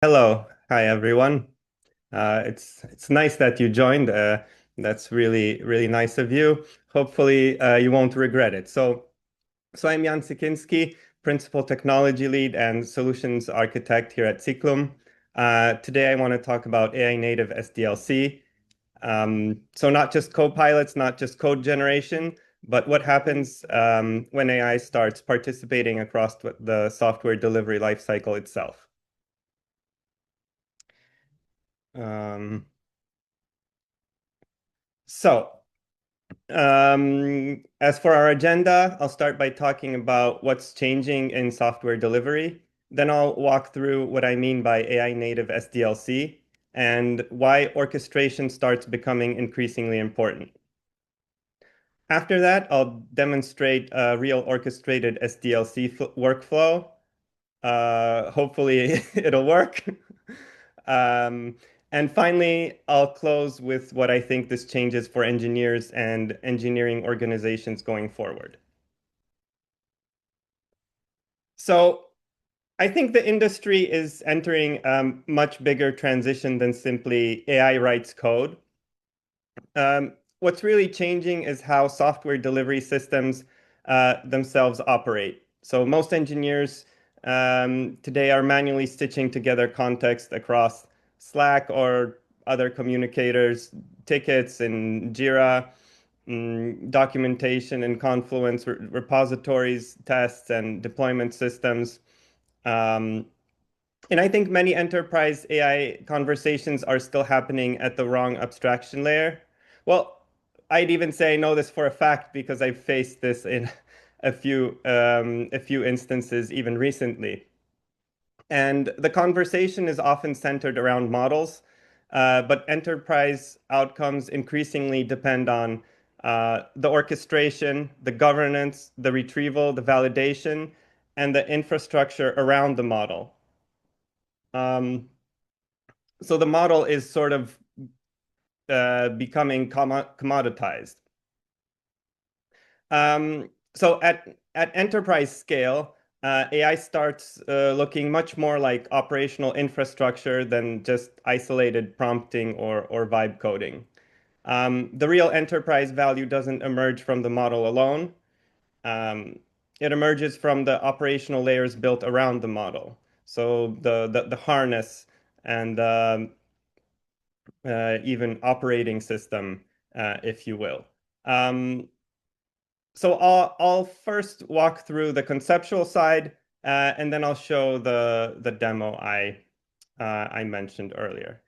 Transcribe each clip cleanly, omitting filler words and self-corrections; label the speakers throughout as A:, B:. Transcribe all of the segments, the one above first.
A: Hello, hi everyone. It's nice that you joined. That's really nice of you. Hopefully, you won't regret it. So I'm Jan Siciński, Principal Technology Lead and Solutions Architect here at Cyclum. Today, I want to talk about AI-native SDLC. So not just co-pilots, not just code generation, but what happens when AI starts participating across the software delivery lifecycle itself. Um, so. As for our agenda, I'll start by talking about what's changing in software delivery. Then I'll walk through what I mean by AI native SDLC and why orchestration starts becoming increasingly important. After that, I'll demonstrate a real orchestrated SDLC workflow. Hopefully it'll work. Um, and finally, I'll close with what I think this changes for engineers and engineering organizations going forward. So I think the industry is entering a much bigger transition than simply AI writes code. What's really changing is how software delivery systems themselves operate. So most engineers today are manually stitching together context across Slack or other communicators, tickets in Jira, documentation in Confluence, repositories, tests, and deployment systems. Um, and I think many enterprise AI conversations are still happening at the wrong abstraction layer. Well, I'd even say I know this for a fact because I've faced this in a few instances even recently. And the conversation is often centered around models, but enterprise outcomes increasingly depend on the orchestration, the governance, the retrieval, the validation, and the infrastructure around the model. Um, so the model is sort of becoming commoditized. So at enterprise scale, AI starts looking much more like operational infrastructure than just isolated prompting or vibe coding. The real enterprise value doesn't emerge from the model alone. Um, it emerges from the operational layers built around the model. So the harness and even operating system, if you will. Um, so I'll first walk through the conceptual side, and then I'll show the demo I mentioned earlier.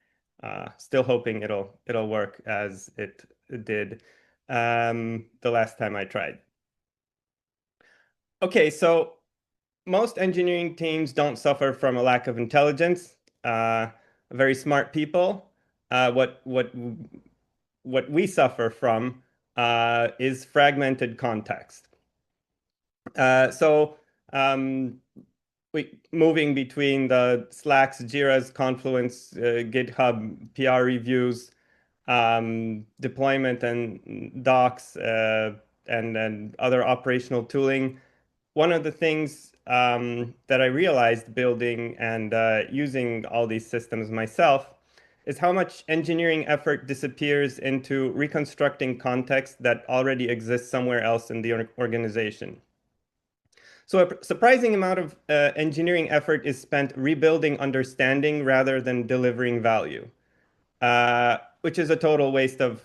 A: Still hoping it'll work as it did the last time I tried. Okay, so most engineering teams don't suffer from a lack of intelligence. Very smart people. What we suffer from is fragmented context. So moving between the Slacks, Jira's, Confluence, GitHub, PR reviews, deployment and docs, and other operational tooling. One of the things that I realized building and using all these systems myself is how much engineering effort disappears into reconstructing context that already exists somewhere else in the organization. So a surprising amount of engineering effort is spent rebuilding understanding rather than delivering value, which is a total waste of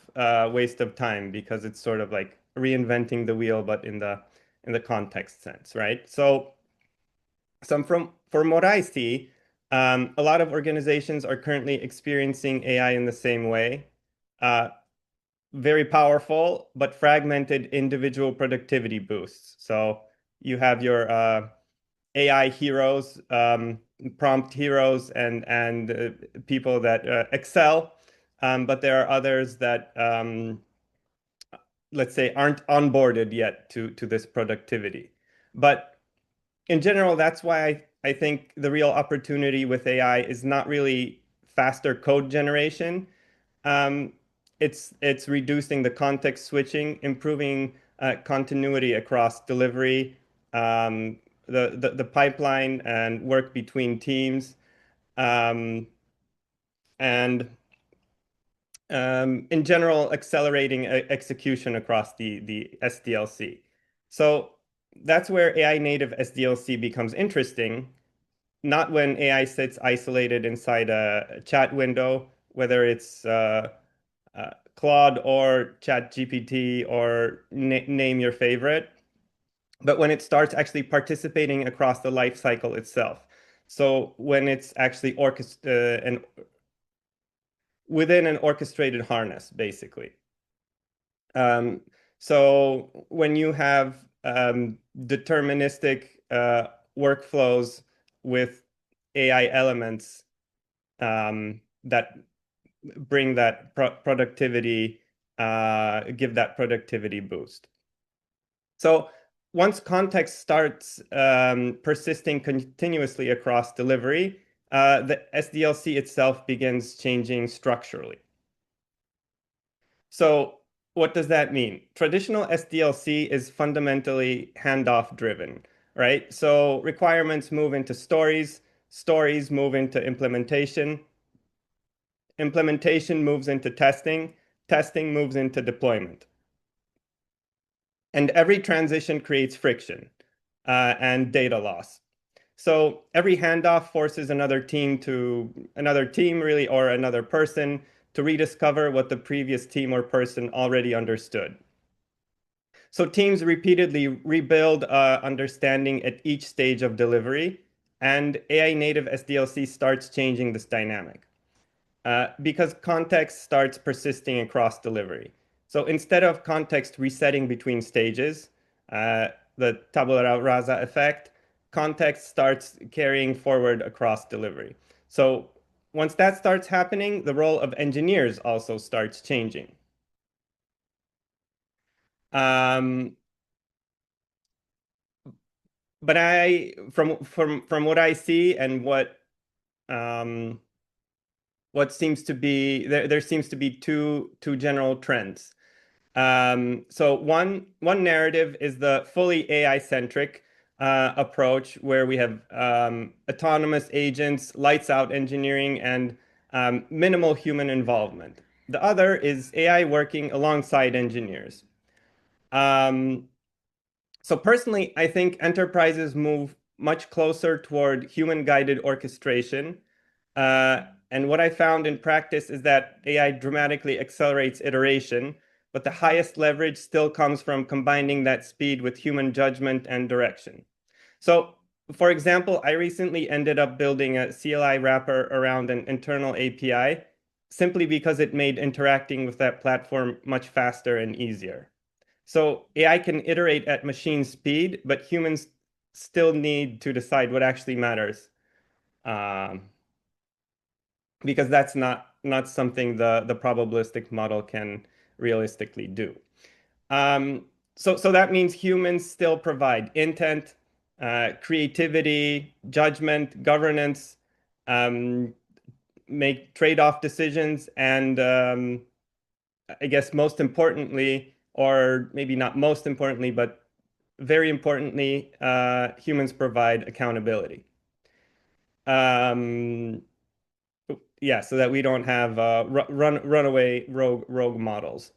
A: time because it's sort of like reinventing the wheel, but in the context sense, right? So from what I see, a lot of organizations are currently experiencing AI in the same way. Uh, Very powerful, but fragmented individual productivity boosts. So you have your AI heroes, prompt heroes, and people that excel, but there are others that let's say aren't onboarded yet to this productivity. But in general, that's why I think the real opportunity with AI is not really faster code generation. Um, it's reducing the context switching, improving continuity across delivery, the pipeline and work between teams. and in general, accelerating execution across the SDLC. So that's where AI native SDLC becomes interesting, not when AI sits isolated inside a chat window, whether it's Claude or ChatGPT or name your favorite, but when it starts actually participating across the life cycle itself. So when it's actually within an orchestrated harness, basically. Um, so when you have deterministic workflows with AI elements that bring that productivity, give that productivity boost. So once context starts persisting continuously across delivery, the SDLC itself begins changing structurally. So what does that mean? Traditional SDLC is fundamentally handoff driven, right? So requirements move into stories, stories move into implementation, implementation moves into testing, testing moves into deployment. And every transition creates friction and data loss. So every handoff forces another team really, or another person to rediscover what the previous team or person already understood. So teams repeatedly rebuild understanding at each stage of delivery, and AI native SDLC starts changing this dynamic because context starts persisting across delivery. So instead of context resetting between stages, the tabula rasa effect, context starts carrying forward across delivery. So once that starts happening, the role of engineers also starts changing. Um, but from what I see and what seems to be there seems to be two general trends. So one narrative is the fully AI-centric approach where we have autonomous agents, lights out engineering, and minimal human involvement. The other is AI working alongside engineers. Um, so personally, I think enterprises move much closer toward human-guided orchestration. And what I found in practice is that AI dramatically accelerates iteration, but the highest leverage still comes from combining that speed with human judgment and direction. So, for example, I recently ended up building a CLI wrapper around an internal API simply because it made interacting with that platform much faster and easier. So AI can iterate at machine speed, but humans still need to decide what actually matters, because that's not something the probabilistic model can realistically do. So that means humans still provide intent, creativity, judgment, governance, make trade-off decisions, and I guess most importantly, or maybe not most importantly, but very importantly, humans provide accountability. Yeah, so that we don't have runaway rogue models.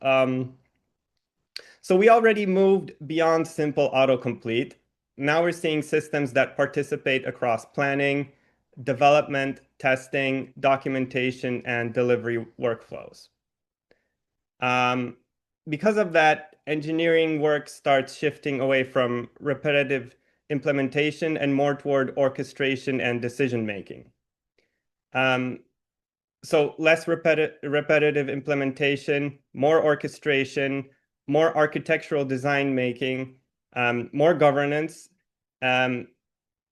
A: So we already moved beyond simple autocomplete. Now we're seeing systems that participate across planning, development, testing, documentation, and delivery workflows. Because of that, engineering work starts shifting away from repetitive implementation and more toward orchestration and decision making. So less repetitive implementation, more orchestration, more architectural design making, more governance. And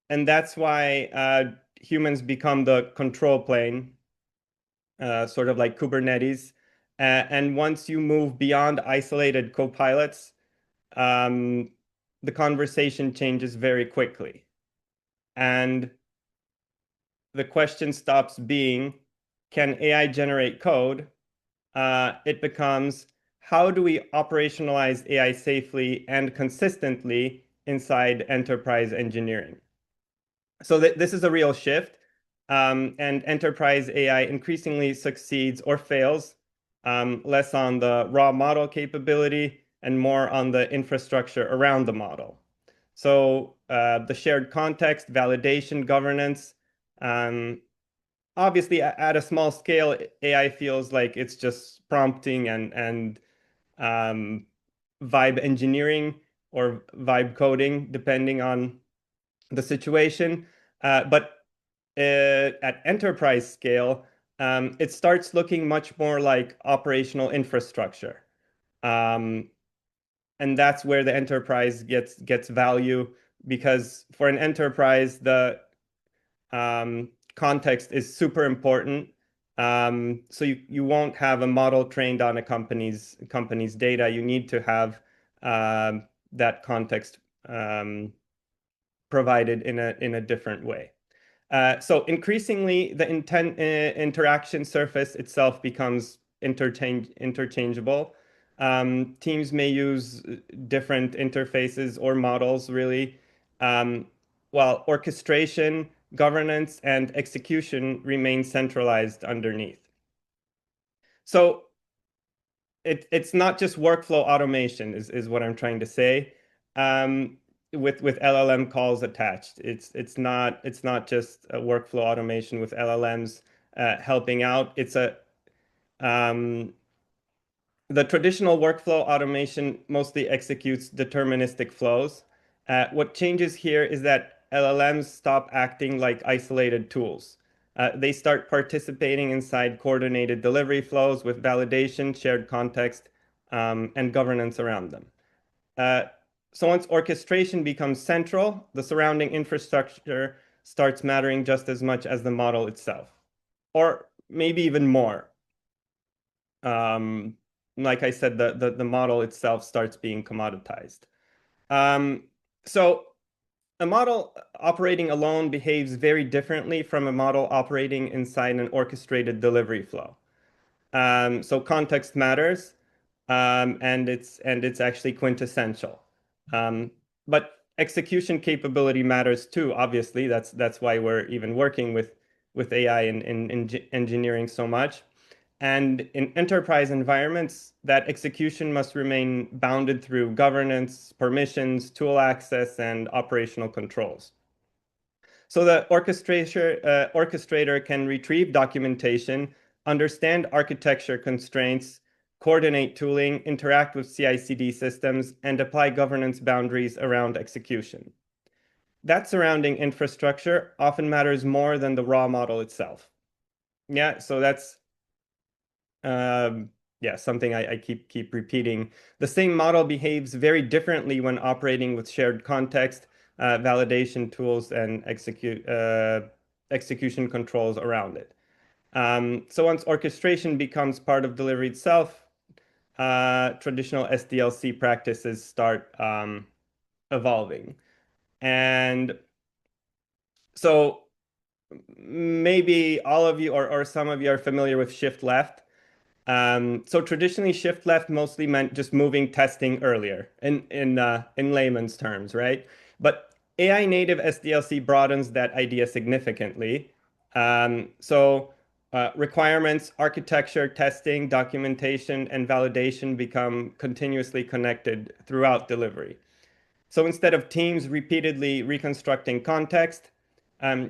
A: that's why humans become the control plane, sort of like Kubernetes. And once you move beyond isolated copilots, the conversation changes very quickly. And the question stops being, can AI generate code? It becomes, how do we operationalize AI safely and consistently inside enterprise engineering? So this is a real shift. And enterprise AI increasingly succeeds or fails, less on the raw model capability and more on the infrastructure around the model. So the shared context, validation, governance. Obviously, at a small scale, AI feels like it's just prompting and vibe engineering or vibe coding, depending on the situation. But at enterprise scale, it starts looking much more like operational infrastructure. Um, and that's where the enterprise gets value because for an enterprise, the context is super important. So you won't have a model trained on a company's data. You need to have that context provided in a different way. So increasingly, the interaction surface itself becomes interchangeable. Teams may use different interfaces or models, really, while orchestration, governance, and execution remain centralized underneath. So it's not just workflow automation is what I'm trying to say. With LLM calls attached. It's not just a workflow automation with LLMs helping out. Um, the traditional workflow automation mostly executes deterministic flows. What changes here is that LLMs stop acting like isolated tools. They start participating inside coordinated delivery flows with validation, shared context, and governance around them. Uh, so once orchestration becomes central, the surrounding infrastructure starts mattering just as much as the model itself, or maybe even more. Um, like I said, the model itself starts being commoditized. Um, so a model operating alone behaves very differently from a model operating inside an orchestrated delivery flow. So context matters, and it's actually quintessential. Um, but execution capability matters too. Obviously, that's why we're even working with AI in engineering so much. And in enterprise environments, that execution must remain bounded through governance, permissions, tool access, and operational controls. So the orchestrator can retrieve documentation, understand architecture constraints, coordinate tooling, interact with CI/CD systems, and apply governance boundaries around execution. That surrounding infrastructure often matters more than the raw model itself. Yeah, so that's um, yeah, something I keep repeating. The same model behaves very differently when operating with shared context, validation tools, and execution controls around it. So once orchestration becomes part of delivery itself, traditional SDLC practices start evolving. And so maybe all of you or some of you are familiar with shift left. So traditionally, shift left mostly meant just moving testing earlier in layman's terms, right? But AI native SDLC broadens that idea significantly. So requirements, architecture, testing, documentation, and validation become continuously connected throughout delivery. So instead of teams repeatedly reconstructing context,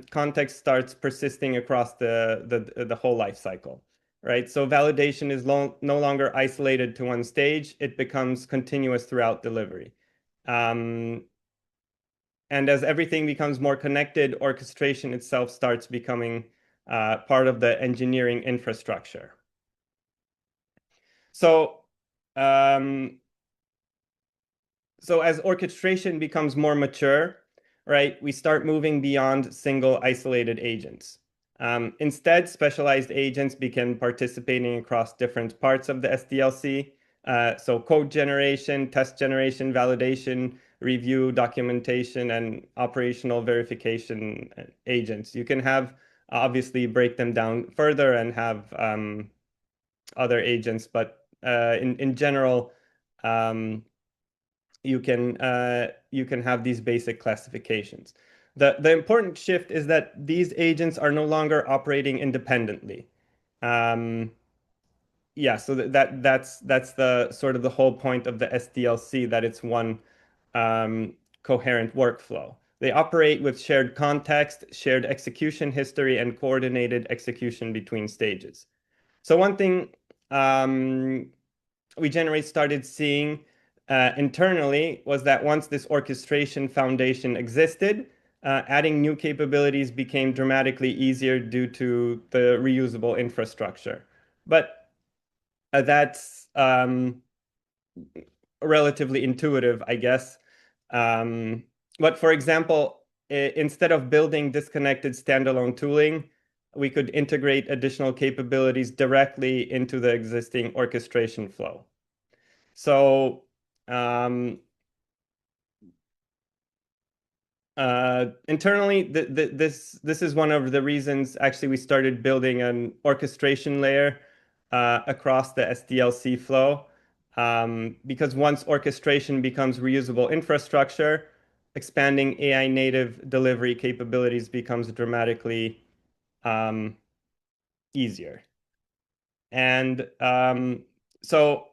A: context starts persisting across the whole life cycle, right? So validation is no longer isolated to one stage. It becomes continuous throughout delivery. Um, and as everything becomes more connected, orchestration itself starts becoming part of the engineering infrastructure. So um, so as orchestration becomes more mature, right, we start moving beyond single isolated agents. Instead, specialized agents begin participating across different parts of the SDLC. So code generation, test generation, validation, review, documentation, and operational verification agents. You can have obviously break them down further and have other agents, but in general, you can have these basic classifications. The important shift is that these agents are no longer operating independently. Um, yeah, so that's the sort of the whole point of the SDLC, that it's one um, coherent workflow. They operate with shared context, shared execution history, and coordinated execution between stages. So one thing um, we generally started seeing internally was that once this orchestration foundation existed, adding new capabilities became dramatically easier due to the reusable infrastructure. But that's relatively intuitive, I guess. Um, but for example, instead of building disconnected standalone tooling, we could integrate additional capabilities directly into the existing orchestration flow. So um, internally, this is one of the reasons actually we started building an orchestration layer across the SDLC flow. Because once orchestration becomes reusable infrastructure, expanding AI native delivery capabilities becomes dramatically um, easier. And so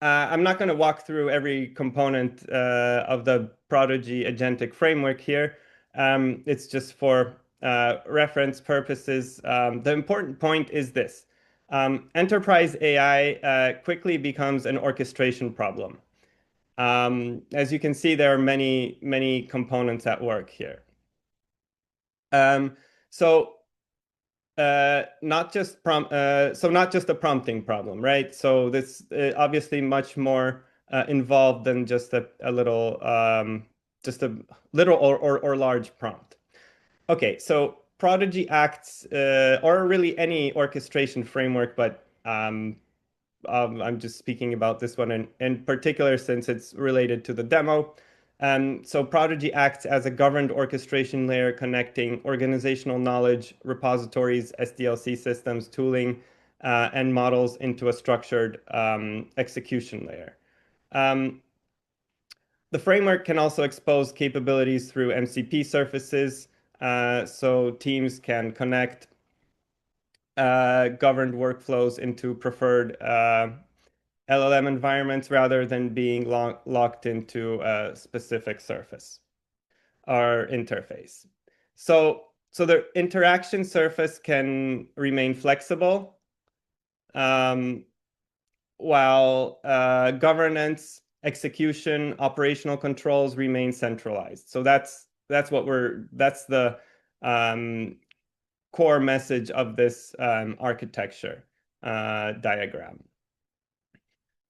A: I'm not going to walk through every component of the Prodigy agentic framework here. It's just for reference purposes. The important point is this. Enterprise AI quickly becomes an orchestration problem. As you can see, there are many, many components at work here. Um, so not just not just a prompting problem, right? So this obviously much more involved than just a little just a little or large prompt. Okay, so Prodigy acts or really any orchestration framework, but I'm just speaking about this one in particular since it's related to the demo. So Prodigy acts as a governed orchestration layer connecting organizational knowledge, repositories, SDLC systems, tooling, and models into a structured execution layer. Um, the framework can also expose capabilities through MCP surfaces, so teams can connect governed workflows into preferred LLM environments rather than being locked into a specific surface or interface. So the interaction surface can remain flexible um, while governance, execution, operational controls remain centralized. So that's the um, core message of this architecture diagram.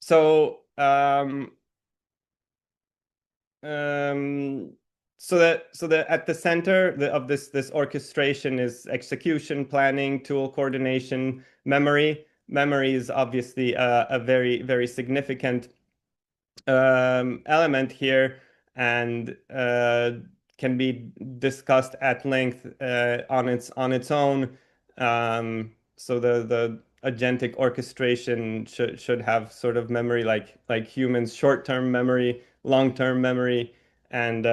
A: So Um, so that at the center of this orchestration is execution, planning, tool coordination, memory. Memory is obviously a very, very significant element here and can be discussed at length on its own. So the agentic orchestration should have sort of memory like humans, short-term memory, long-term memory, and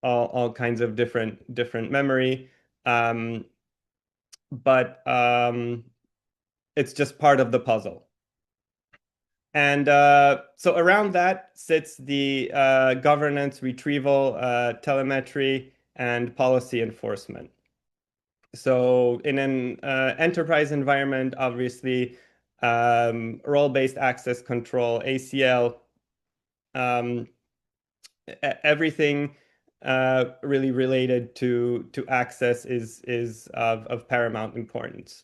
A: all kinds of different memory. Um, but it's just part of the puzzle. And so around that sits the governance, retrieval, telemetry, and policy enforcement. So in an enterprise environment, obviously, role-based access control, ACL, um, everything really related to access is of paramount importance.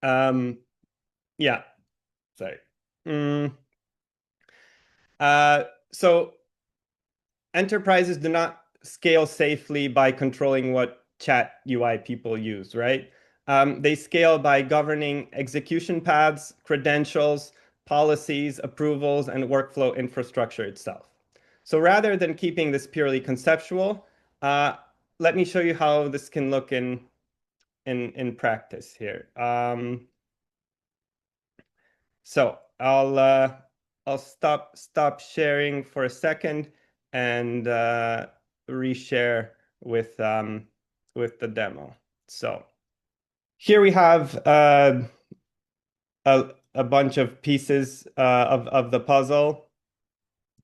A: Yeah, sorry. Mm, so enterprises do not scale safely by controlling what chat UI people use, right? They scale by governing execution paths, credentials, policies, approvals, and workflow infrastructure itself. So rather than keeping this purely conceptual, let me show you how this can look in practice here. So I'll stop sharing for a second, and reshare with the demo. So here we have a bunch of pieces of the puzzle.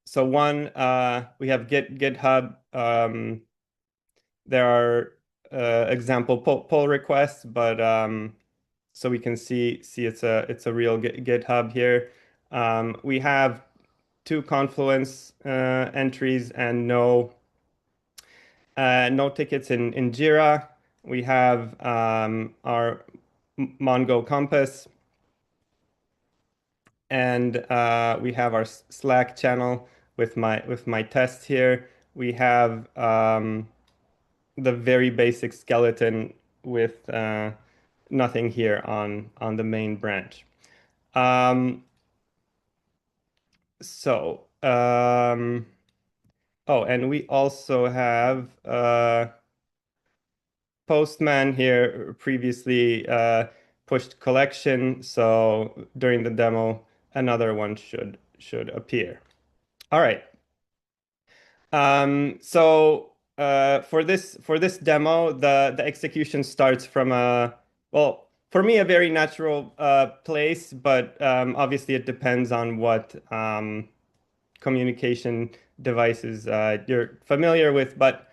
A: So one, we have GitHub. There are example pull requests, but so we can see it's a real GitHub here. We have two Confluence entries and no tickets in Jira. We have our Mongo Compass, and we have our Slack channel with my test here. We have the very basic skeleton with nothing here on the main branch. So oh, and we also have Postman here previously pushed collection, so during the demo, another one should appear. All right. So for this demo, the execution starts from a, well, for me, a very natural place, but obviously it depends on what communication devices you're familiar with. But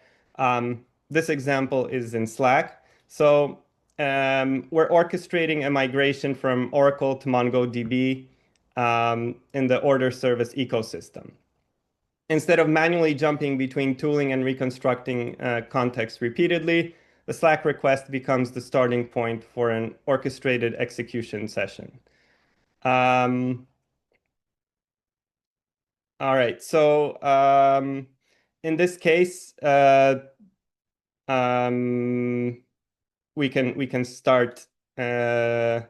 A: this example is in Slack. So we're orchestrating a migration from Oracle to MongoDB in the order service ecosystem. Instead of manually jumping between tooling and reconstructing context repeatedly, the Slack request becomes the starting point for an orchestrated execution session. All right, so in this case, we can start the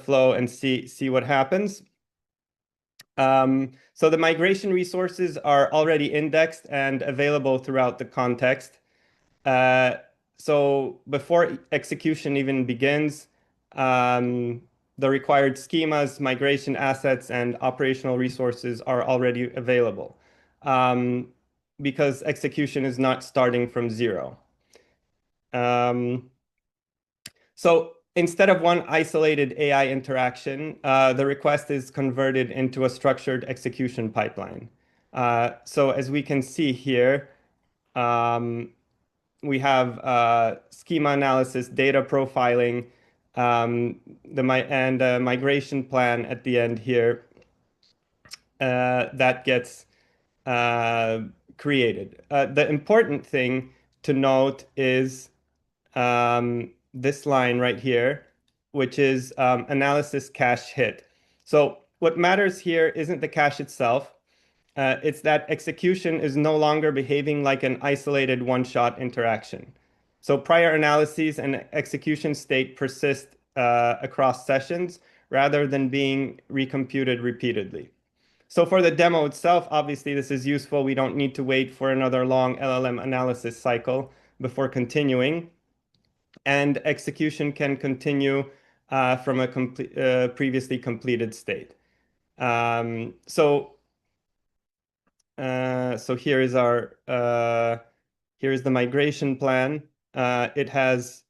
A: flow and see what happens. So the migration resources are already indexed and available throughout the context. So before execution even begins, the required schemas, migration assets, and operational resources are already available because execution is not starting from zero. So instead of one isolated AI interaction, the request is converted into a structured execution pipeline. So as we can see here, we have schema analysis, data profiling, and a migration plan at the end here that gets created. The important thing to note is this line right here, which is analysis cache hit. So what matters here isn't the cache itself. It's that execution is no longer behaving like an isolated one-shot interaction. So prior analyses and execution state persist across sessions rather than being recomputed repeatedly. So for the demo itself, obviously this is useful. We don't need to wait for another long LLM analysis cycle before continuing. And execution can continue from a previously completed state. So here is here is the migration plan. It has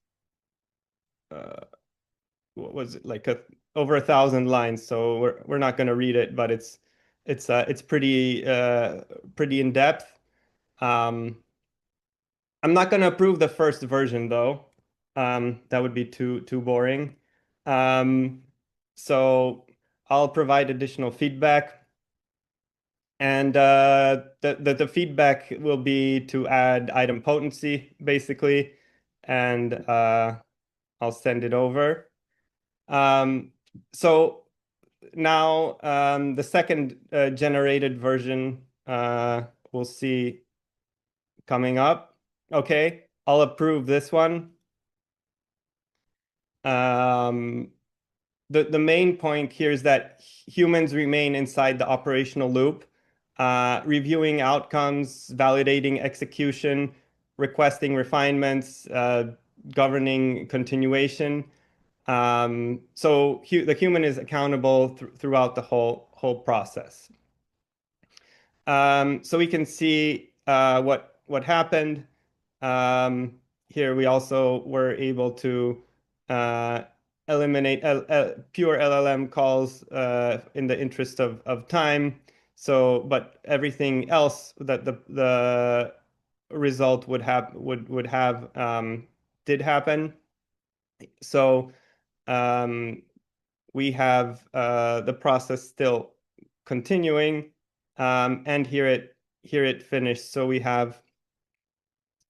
A: what was it, like over 1,000 lines. So we're not going to read it, but it's pretty pretty in depth. I'm not going to approve the first version though. That would be too boring. So I'll provide additional feedback. And the feedback will be to add item potency, basically, and I'll send it over. So now the second generated version we'll see coming up. Okay, I'll approve this one. The main point here is that humans remain inside the operational loop, reviewing outcomes, validating execution, requesting refinements, governing continuation. So the human is accountable throughout the whole process. So we can see what happened. Here we also were able to uh, eliminate pure LLM calls in the interest of time. So, but everything else that the result would have did happen. So um, we have the process still continuing, and here it finished. So we have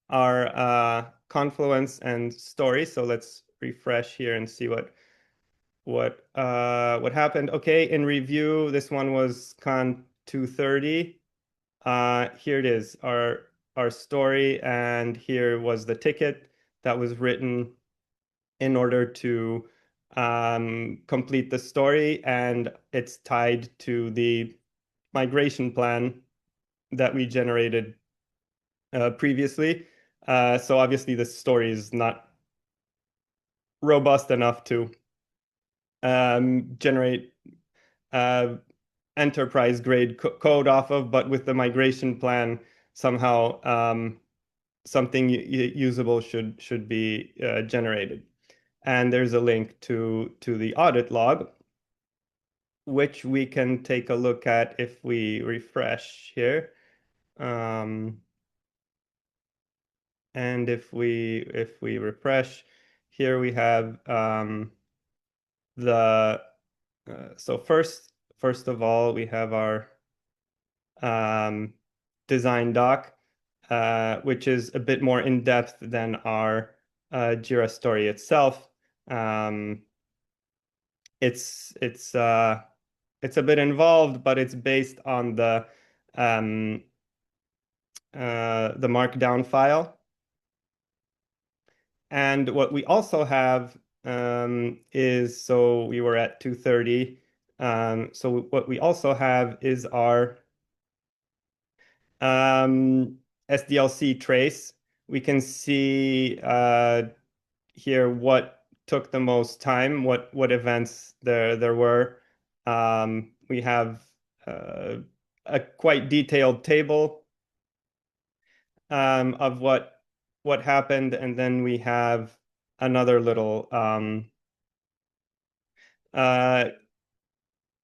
A: our confluence and story. So let's refresh here and see what happened. Okay, in review, this one was con 230. Here it is, our story, and here was the ticket that was written in order to complete the story, and it's tied to the migration plan that we generated previously. So obviously, the story is not robust enough to generate uh, enterprise grade code off of, but with the migration plan, somehow something usable should be generated. And there's a link to the audit log, which we can take a look at if we refresh here. And if we refresh, here we have the so first of all we have our um, design doc, which is a bit more in depth than our Jira story itself. Um, it's a bit involved, but it's based on um, the markdown file. And what we also have is, so we were at 230. So what we also have is our SDLC trace. We can see here what took the most time, what events there were. We have a quite detailed table of what happened, and then we have another little uh,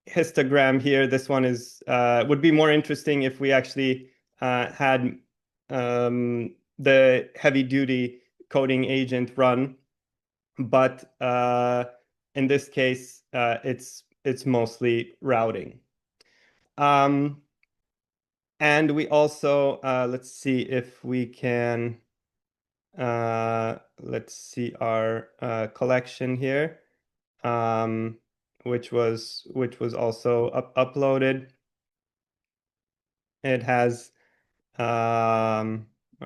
A: histogram here. This one is would be more interesting if we actually had the heavy duty coding agent run, but in this case, it's mostly routing. Um, and we also let's see if we can let's see our collection here, um, which was also uploaded. It has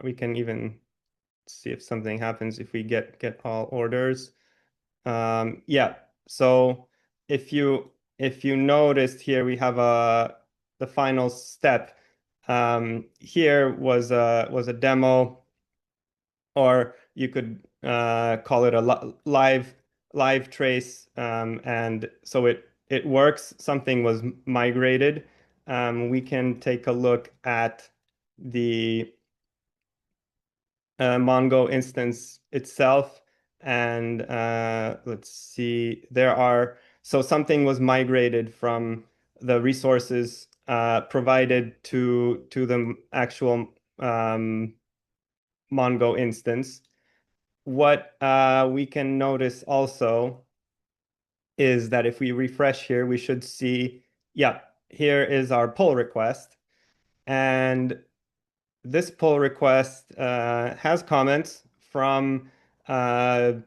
A: we can even see if something happens if we get all orders. Yeah, so if you noticed here, we have the final step. Here was a demo, or you could call it a live trace, and so it works. Something was migrated. We can take a look at the Mongo instance itself, and let's see. So something was migrated from the resources provided to the actual Mongo instance. What we can notice also is that if we refresh here, we should see, yeah, here is our pull request. And this pull request has comments from the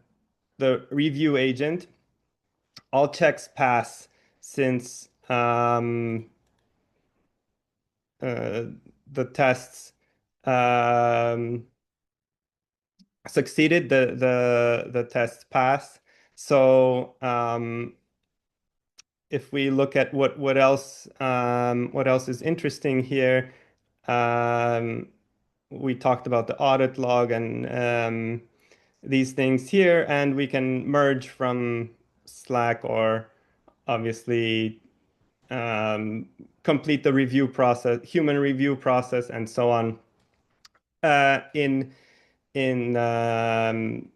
A: review agent. All checks pass since uh, the tests um, succeeded, the tests passed. So if we look at what else is interesting here, um, we talked about the audit log and these things here, and we can merge from Slack or obviously complete the review process, human review process, and so on. In in um,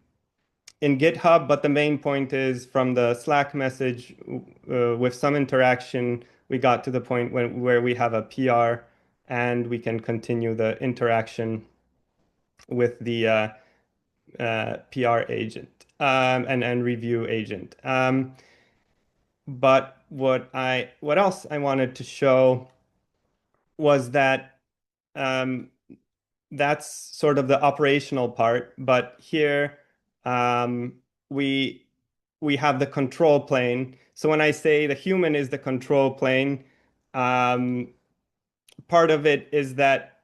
A: in GitHub, but the main point is from the Slack message with some interaction, we got to the point where we have a PR and we can continue the interaction with the PR agent and review agent. But what else I wanted to show was that um, that's sort of the operational part, but here um, we we have the control plane. So when I say the human is the control plane, um, part of it is that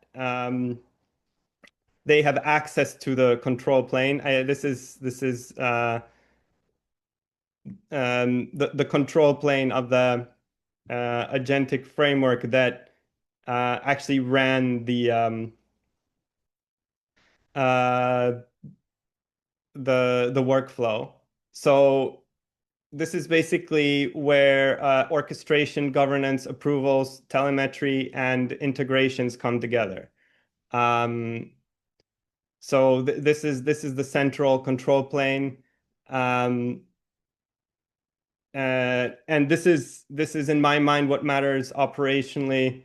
A: they have access to the control plane. This is the control plane of the agentic framework that actually ran uh, the workflow. So this is basically where orchestration, governance, approvals, telemetry, and integrations come together. So this is the central control plane. Um, and this is in my mind what matters operationally,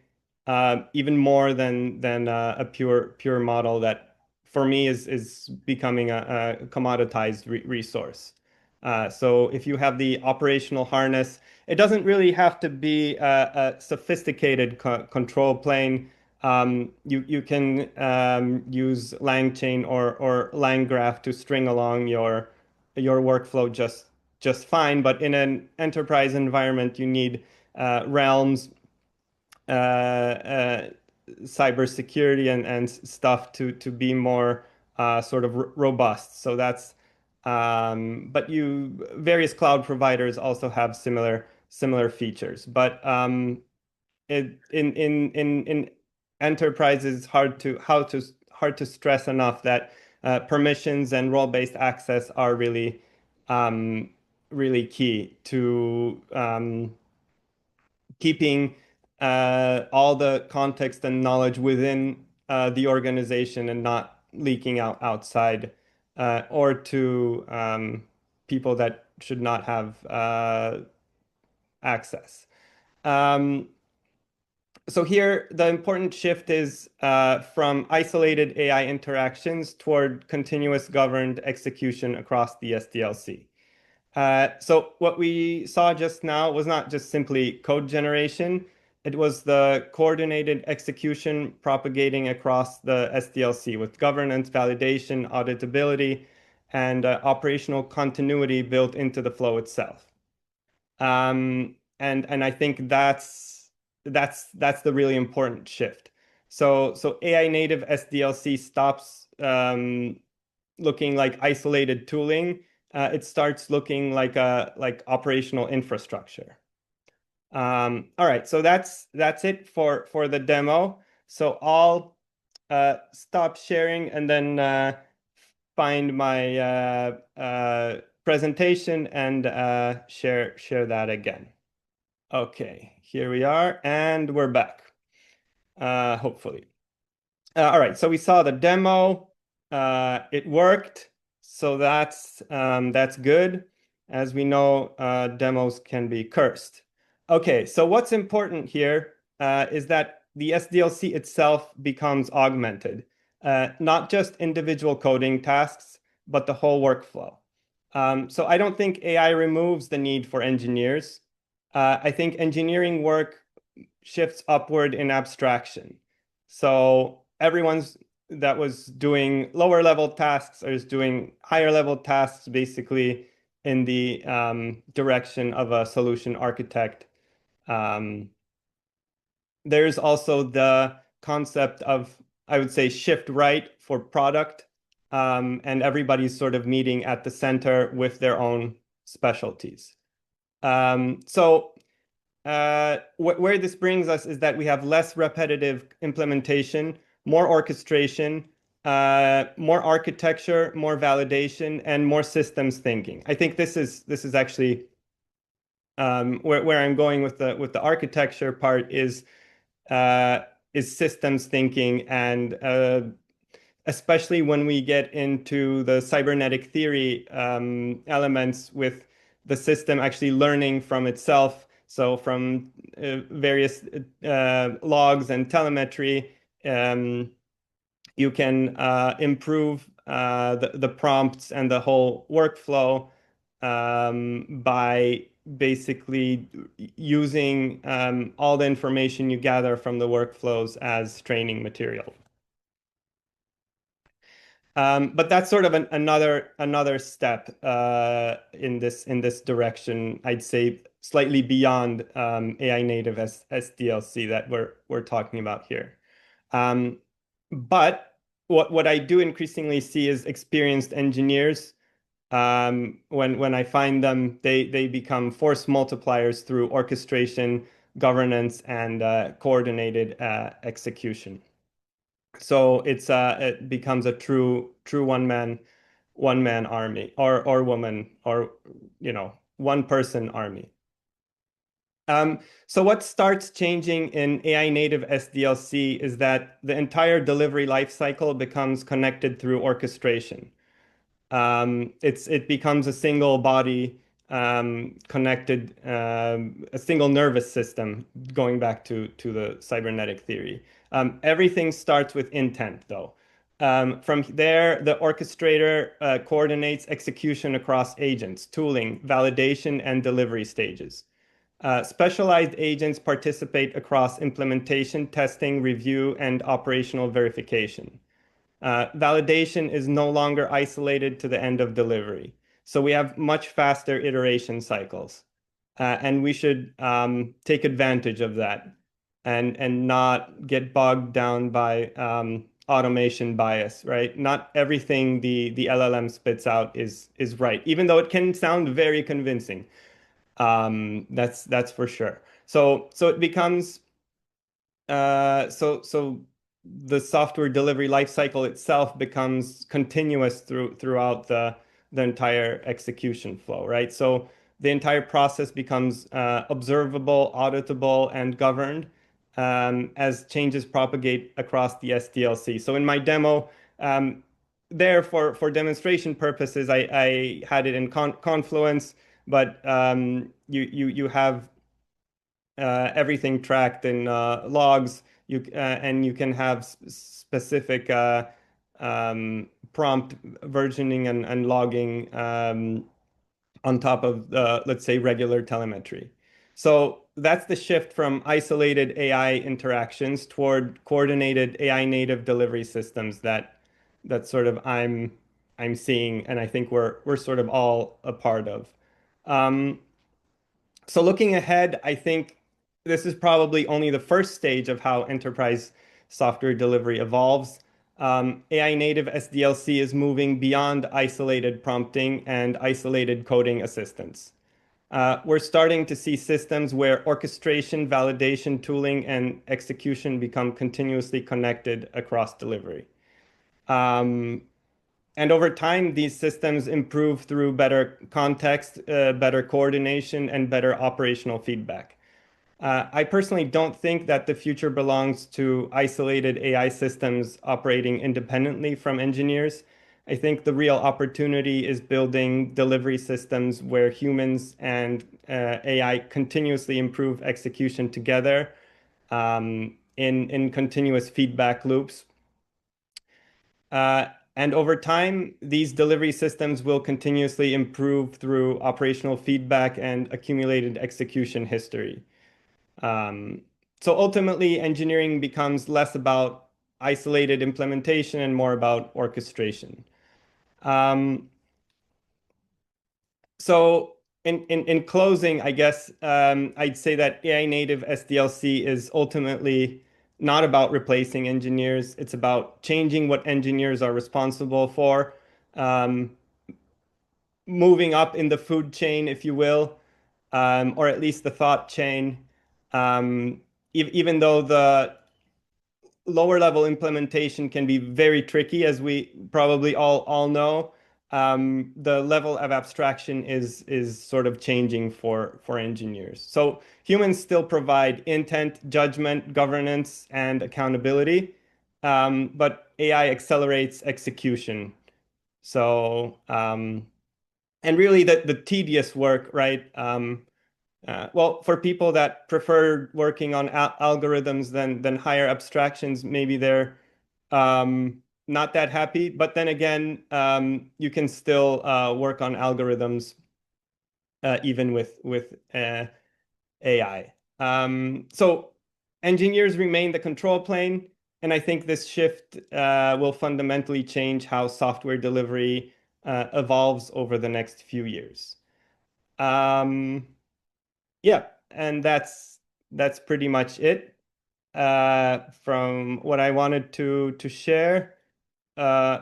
A: even more than a pure model that for me is becoming a commoditized resource. So if you have the operational harness, it doesn't really have to be a sophisticated control plane. You can use LangChain or LangGraph to string along your workflow just fine. But in an enterprise environment, you need realms, cybersecurity, and stuff to be more sort of robust. So that's but various cloud providers also have similar features. But in enterprises, hard to stress enough that permissions and role-based access are um, really key to keeping all the context and knowledge within the organization and not leaking outside or to people that should not have access. So here, the important shift is from isolated AI interactions toward continuous governed execution across the SDLC. So what we saw just now was not just simply code generation. It was the coordinated execution propagating across the SDLC with governance, validation, auditability, and operational continuity built into the flow itself. And I think that's the really important shift. So AI native SDLC stops looking like isolated tooling. It starts looking like operational infrastructure. All right, so that's it for the demo. So I'll stop sharing and then find my presentation and share that again. Okay, here we are, and we're back. Hopefully. All right, so we saw the demo. It worked, so that's good. As we know, demos can be cursed. Okay, so what's important here is that the SDLC itself becomes augmented, not just individual coding tasks, but the whole workflow. So I don't think AI removes the need for engineers. I think engineering work shifts upward in abstraction. So everyone's that was doing lower level tasks or is doing higher level tasks, basically in the direction of a solution architect. There's also the concept of, I would say, shift right for product, and everybody's sort of meeting at the center with their own specialties. So where this brings us is that we have less repetitive implementation, more orchestration, more architecture, more validation, and more systems thinking. I think this is actually Where I'm going with the architecture part uh, is systems thinking, and especially when we get into the cybernetic theory elements with the system actually learning from itself. So from various logs and telemetry, um, you can improve the prompts and the whole workflow by basically using all the information you gather from the workflows as training material. But that's sort of another step in this direction. I'd say slightly beyond AI native SDLC that we're talking about here. Um, but what I do increasingly see is experienced engineers. When I find them, they become force multipliers through orchestration, governance, and coordinated execution. So it becomes a true one man army or woman or one person army. So what starts changing in AI native SDLC is that the entire delivery lifecycle becomes connected through orchestration. It becomes a single body connected, a single nervous system, going back to the cybernetic theory. Everything starts with intent, though. From there, the orchestrator coordinates execution across agents, tooling, validation, and delivery stages. Specialized agents participate across implementation, testing, review, and operational verification. Validation is no longer isolated to the end of delivery. So we have much faster iteration cycles. And we should take advantage of that and not get bogged down by automation bias, right? Not everything the LLM spits out is right, even though it can sound very convincing. That's for sure. So it becomes so the software delivery lifecycle itself becomes continuous throughout the entire execution flow, right? So the entire process becomes observable, auditable, and governed as changes propagate across the SDLC. So in my demo, there for demonstration purposes, I had it in Confluence, but you have everything tracked in logs. And you can have specific prompt versioning and logging on top of let's say regular telemetry. So that's the shift from isolated AI interactions toward coordinated AI native delivery systems that sort of I'm seeing, and I think we're sort of all a part of. Um, so looking ahead, I think this is probably only the first stage of how enterprise software delivery evolves. AI native SDLC is moving beyond isolated prompting and isolated coding assistance. We're starting to see systems where orchestration, validation, tooling, and execution become continuously connected across delivery. Um, and over time, these systems improve through better context, better coordination, and better operational feedback. I personally don't think that the future belongs to isolated AI systems operating independently from engineers. I think the real opportunity is building delivery systems where humans and AI continuously improve execution together in continuous feedback loops. And over time, these delivery systems will continuously improve through operational feedback and accumulated execution history. Um, so ultimately, engineering becomes less about isolated implementation and more about orchestration. Um, so in closing, I guess I'd say that AI native SDLC is ultimately not about replacing engineers. It's about changing what engineers are responsible for, um, moving up in the food chain, if you will, or at least the thought chain. Even though the lower level implementation can be very tricky, as we probably all know. the level of abstraction is sort of changing for engineers. So humans still provide intent, judgment, governance, and accountability, but AI accelerates execution. So and really the tedious work, right? Well, for people that prefer working on algorithms than higher abstractions, maybe they're not that happy. But then again, you can still work on algorithms even with AI. So engineers remain the control plane, and I think this shift will fundamentally change how software delivery evolves over the next few years. Um, yeah, and that's pretty much it from what I wanted to share. Uh,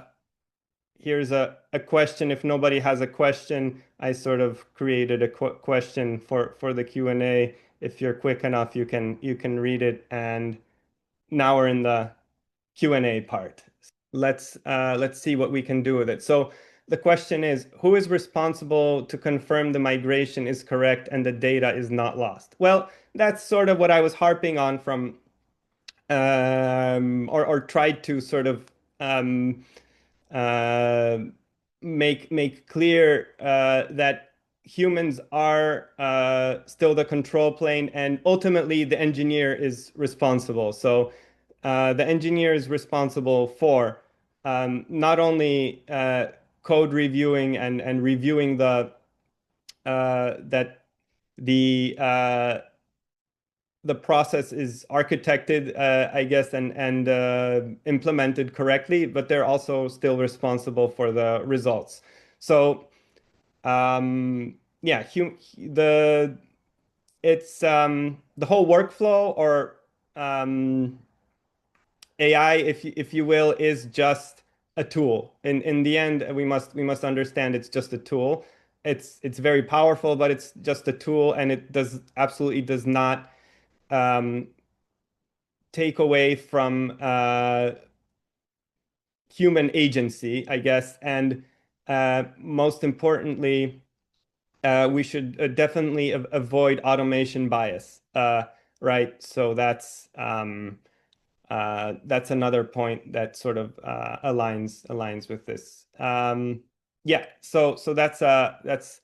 A: Here's a question. If nobody has a question, I sort of created a question for the Q&A. If you're quick enough, you can read it. And now we're in the Q&A part. Let's see what we can do with it. So the question is, who is responsible to confirm the migration is correct and the data is not lost? Well, that's sort of what I was harping on from or tried to sort of uh, make clear that humans are still the control plane, and ultimately the engineer is responsible. So the engineer is responsible for not only code reviewing and reviewing that the process is architected, I guess, and implemented correctly, but they're also still responsible for the results. So, yeah, the it's the whole workflow or AI, if you will, is just a tool. In the end, we must understand it's just a tool. It's very powerful, but it's just a tool, and it absolutely does not um, take away from human agency, I guess. And most importantly, we should definitely avoid automation bias, right? So that's another point that sort of aligns with this. Yeah, so that's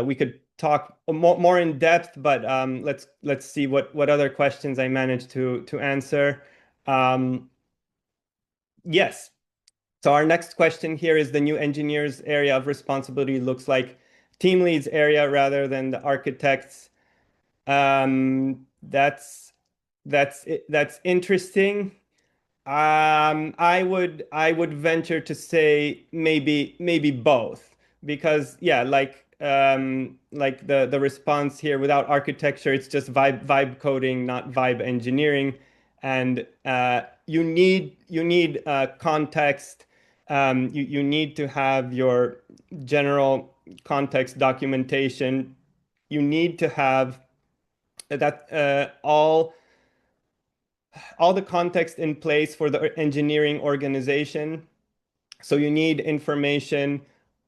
A: we could talk more in depth, but let's see what other questions I managed to answer. Um, yes. So our next question here is the new engineers area of responsibility looks like team leads area rather than the architects. That's interesting. I would venture to say maybe both because yeah, like the response here without architecture, it's just vibe coding, not vibe engineering, and you need context. You need to have your general context documentation. You need to have that all the context in place for the engineering organization. So you need information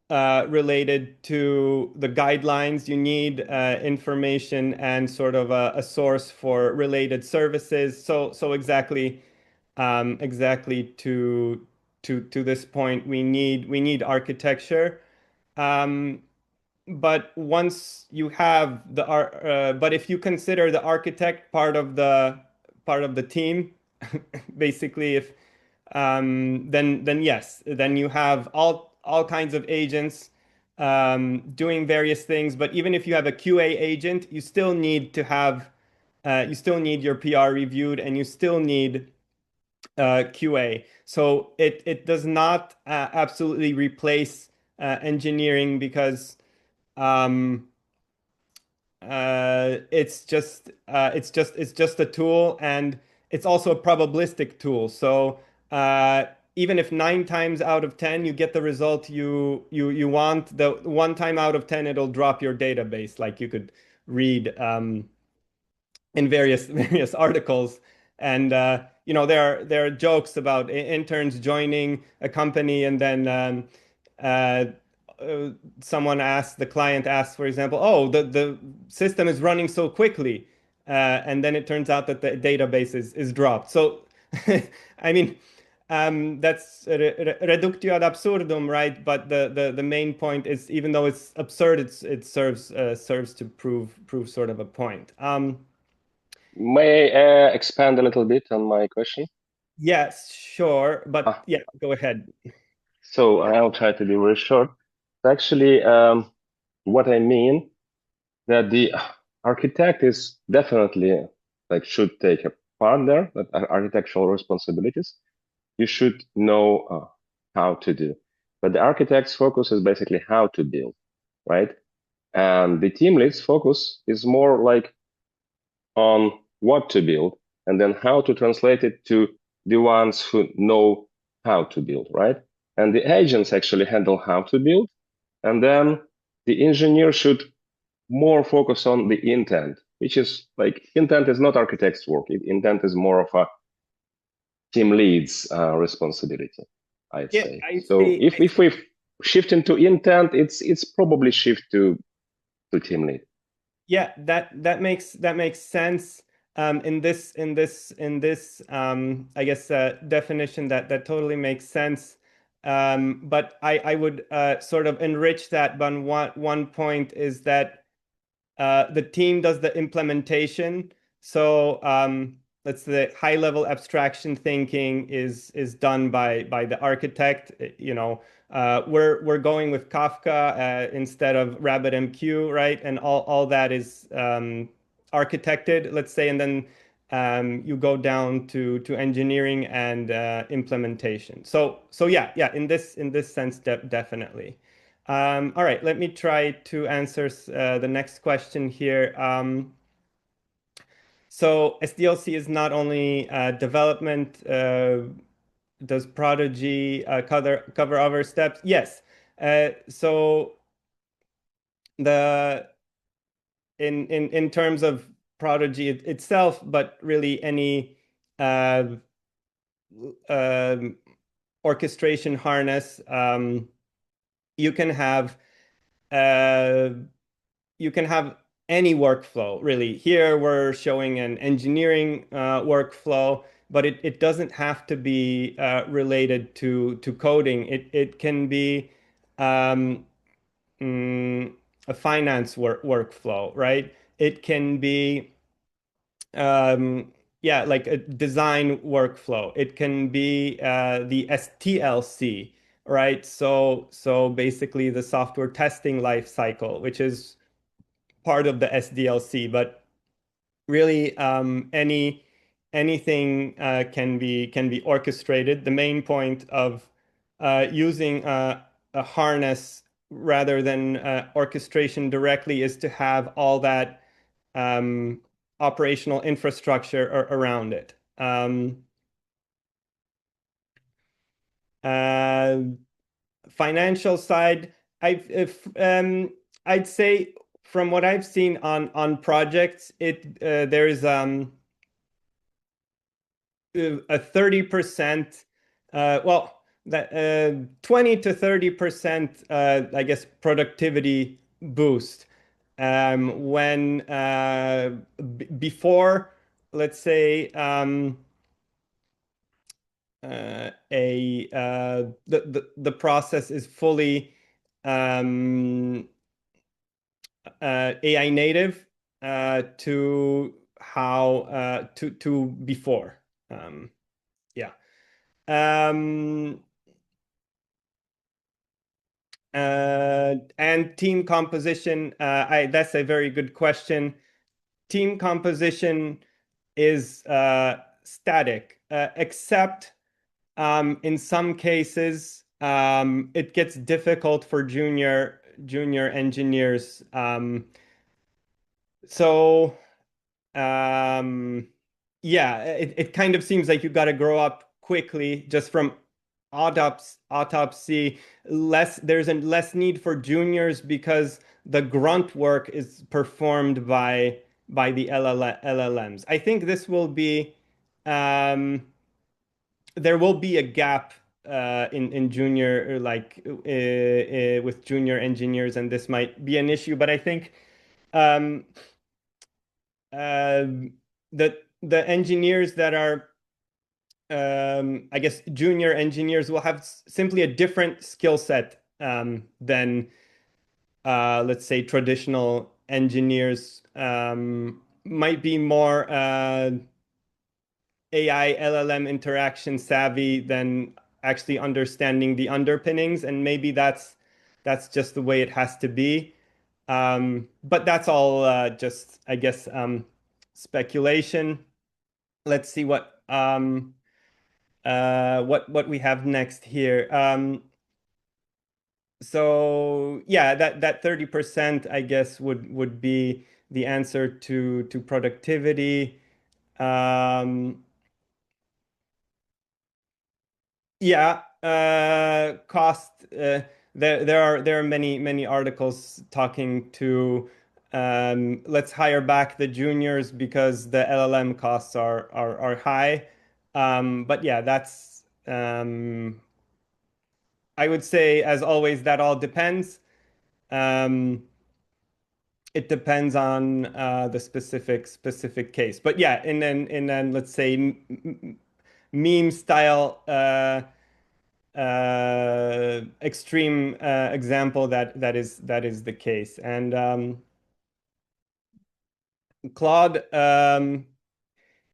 A: related to the guidelines. You need information and sort of a source for related services. So exactly to this point, we need architecture. Um, but once you have but if you consider the architect part of the team, basically, if then yes, then you have all kinds of agents doing various things. But even if you have a QA agent, you still need your PR reviewed, and you still need QA. So it does not absolutely replace engineering because um, it's just a tool, and it's also a probabilistic tool. So even if 9 times out of 10 you get the result you want, the 1 time out of 10 it'll drop your database, like you could read in various various articles. And there are jokes about interns joining a company and then uh, uh, someone asks, the client asks, for example, oh, the system is running so quickly, and then it turns out that the database is dropped. So, I mean, that's reductio ad absurdum, right? But the main point is, even though it's absurd, it serves to prove sort of a point.
B: May I expand a little bit on my question?
A: Yes, sure, but
B: Ah,
A: yeah, go ahead.
B: so I'll try to be very short. Actually, what I mean that the architect is definitely like should take a part there, that architectural responsibilities. You should know how to do, but the architect's focus is basically how to build, right? And the team lead's focus is more like on what to build and then how to translate it to the ones who know how to build, right? And the agents actually handle how to build. And then the engineer should more focus on the intent, which is like intent is not architect's work. Intent is more of a team lead's responsibility, I'd
A: Yeah,
B: say.
A: I
B: So
A: see.
B: if we shift into intent, it's probably shift to team lead.
A: Yeah, that makes sense. In this I guess definition that totally makes sense. But I would sort of enrich that. But one point is that the team does the implementation. So let's say high level abstraction thinking is done by the architect. We're going with Kafka instead of RabbitMQ, right? And all that is architected, let's say, and then you go down to engineering and implementation. So yeah, in this sense, definitely. All right, let me try to answer the next question here. So SDLC is not only development, does Prodigy cover other steps? Yes. So the in terms of Prodigy itself, but really any uh, um, orchestration harness, you can have uh, you can have any workflow, really. Here we're showing an engineering workflow, but it doesn't have to be related to coding. It can be um, mm, a finance workflow, right? It can be yeah, like a design workflow. It can be the STLC, right? So basically the software testing life cycle, which is part of the SDLC, but really anything can be orchestrated. The main point of using a harness rather than orchestration directly is to have all that um, operational infrastructure around it. Uh, Financial side, I'd say from what I've seen on projects, there is a 30%, well, that 20 to 30%, I guess, productivity boost when before, let's say, the process is fully um, AI native to how to before. Yeah. Um, and team composition, that's a very good question. Team composition is static, except in some cases it gets difficult for junior engineers. So Um, yeah, it kind of seems like you got to grow up quickly just from autopsy. There's a less need for juniors because the grunt work is performed by the LLMs. I think this will be um, there will be a gap in junior or like with junior engineers, and this might be an issue. But I think um, uh, the engineers that are I guess junior engineers will have simply a different skill set than let's say traditional engineers. Might be more AI LLM interaction savvy than actually understanding the underpinnings, and maybe that's just the way it has to be. But that's all just I guess speculation. Let's see what we have next here. So yeah, that 30% I guess would be the answer to productivity. Um, Yeah, cost. There are many articles talking to let's hire back the juniors because the LLM costs are high. But yeah, that's I would say as always that all depends. Um, it depends on the specific case. But yeah, and then let's say meme style. Extreme example that is the case. And Claude,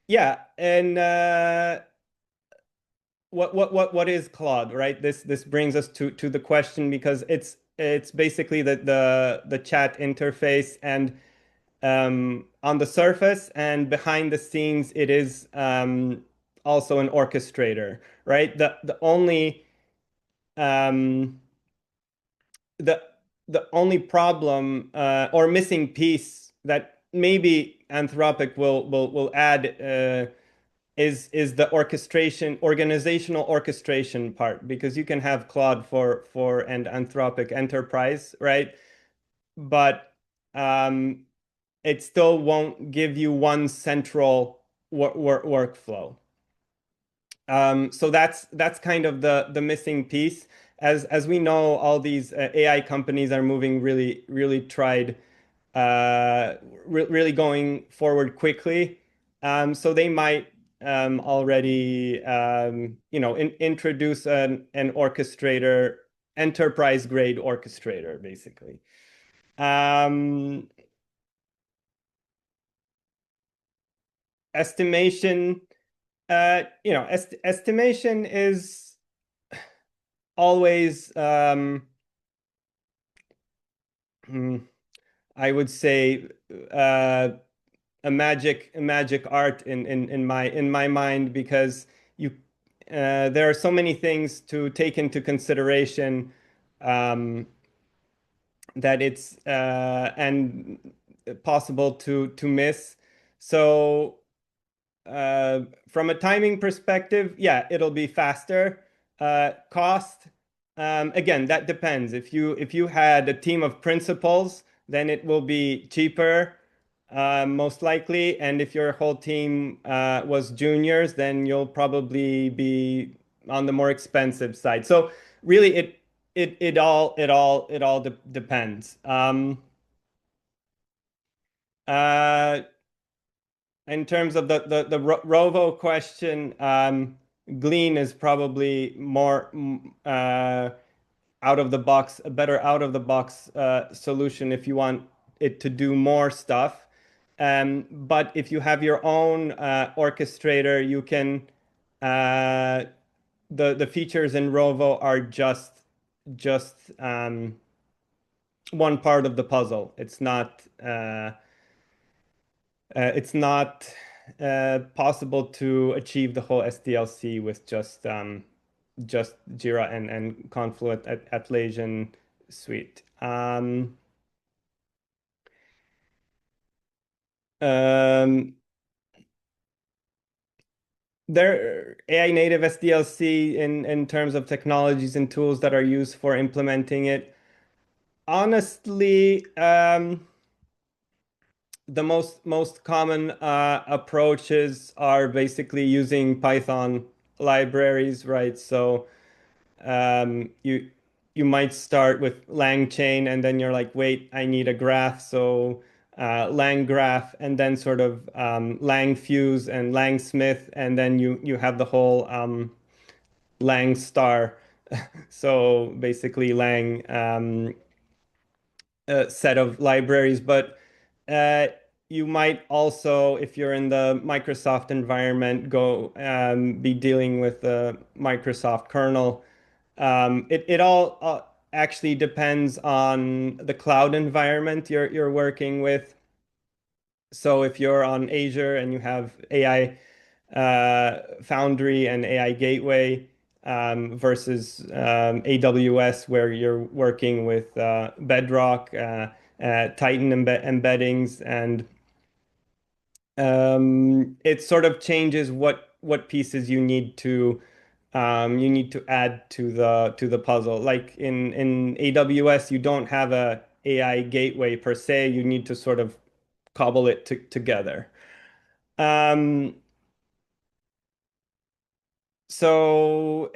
A: yeah, and what is Claude, right? This brings us to the question because it's basically the chat interface and on the surface and behind the scenes it is also an orchestrator, right? The only um, the the only problem or missing piece that maybe Anthropic will add is the organizational orchestration part, because you can have Claude for and Anthropic Enterprise, right? But um, it still won't give you one central workflow. So that's kind of the missing piece. As we know, all these AI companies are moving really tried, really going forward quickly. So they might already introduce an orchestrator, enterprise grade orchestrator, basically. Um, Estimation, estimation is always hmm, I would say uh, a magic art in my mind, because you there are so many things to take into consideration um, that it's and possible to miss. So uh, from a timing perspective, yeah, it'll be faster. Cost, again, that depends. If you had a team of principals, then it will be cheaper, most likely. And if your whole team was juniors, then you'll probably be on the more expensive side. So really, it all depends. Uh, In terms of the Rovo question, Glean is probably more out of the box, a better out of the box solution if you want it to do more stuff. But if you have your own orchestrator, you can the features in Rovo are just one part of the puzzle. It's not possible to achieve the whole SDLC with just Jira and Confluent Atlassian suite. Um, there AI native SDLC in terms of technologies and tools that are used for implementing it. Honestly, the most common approaches are basically using Python libraries, right? So you might start with lang chain, and then you're like, wait, I need a graph, so lang graph, and then sort of lang fuse and lang smith, and then you have the whole lang star. So basically lang set of libraries, but uh, you might also, if you're in the Microsoft environment, go be dealing with the Microsoft kernel. It all actually depends on the cloud environment you're working with. So if you're on Azure and you have AI Foundry and AI Gateway versus AWS, where you're working with Bedrock, Titan embeddings, and it sort of changes what pieces you need to add to the puzzle. Like in AWS, you don't have a AI gateway per se. You need to sort of cobble it together. Um, so